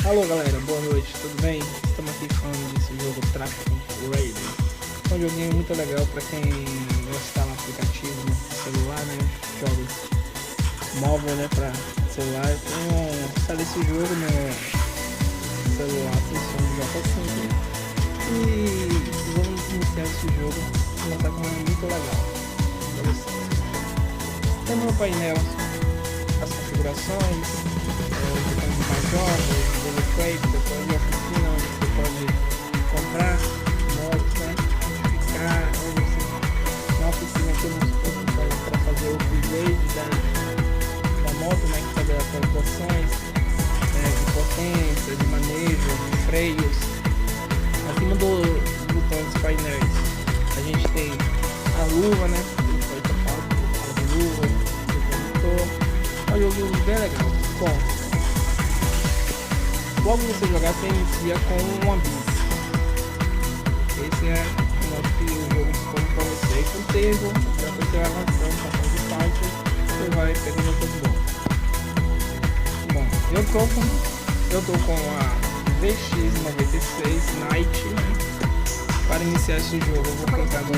Alô galera, boa noite, tudo bem? Estamos aqui falando desse jogo Traffic Raiders. É um joguinho muito legal para quem gosta no aplicativo no celular, né? Jogos móvel, né? Para celular. Então, instala esse jogo no celular, funciona já tá simples. E vamos iniciar esse jogo. Ele tá com muito legal. Tem meu painel, as configurações. Mais jogos, Daily Trade, depois de oficina onde você pode comprar motos, né? Ficar onde você, na oficina temos para fazer o upgrade da moto, né? Que fazer atualizações de potência, de manejo, de freios. Acima dos botões dos painéis a gente tem a luva, né? Que foi tocado, a luva, o condutor. É um jogo bem legal. Bom, logo você jogar, você inicia com uma bis. Esse é o modo que o jogo expõe para você. E com o tempo, já que você vai avançando, passando de parte, você vai pegando tudo bom. Bom, eu tô com a VX96 Night, né? Para iniciar esse jogo, eu vou colocar no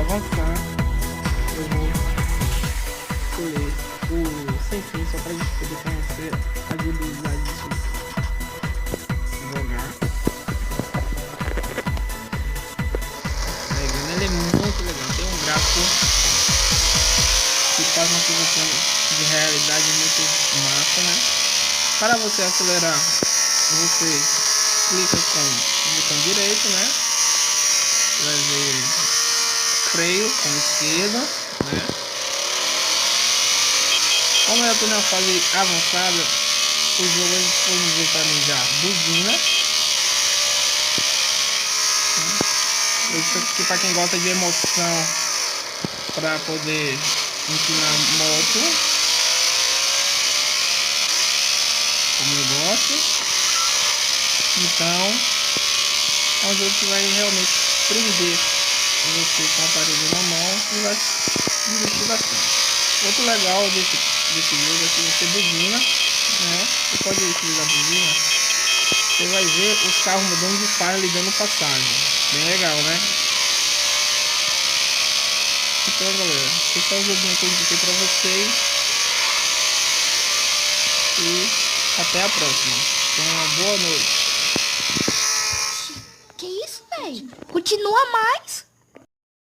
avançar. Eu vou escolher o sem fim, só pra gente poder conhecer a habilidade de jogar. Ele é muito legal, tem um gráfico que faz uma sensação de realidade muito massa, né? Para você acelerar, você clica com o botão direito, né? Vai ver freio com a esquerda, né? Como eu estou na fase avançada, o jogo disponibiliza para mim já buzina. Isso aqui para quem gosta de emoção, para poder empinar moto, como eu gosto. Então é um jogo que vai realmente prender você com o aparelho na mão e vai divertir bastante. Outro legal desse jogo é que você buzina, né? Você pode utilizar a buzina, você vai ver os carros mudando de faixa, lhe dando passagem. Bem legal, né? Então galera, esse é o joguinho que eu indiquei pra vocês. E até a próxima. Tenha uma boa noite. Que isso, velho? Continua mais.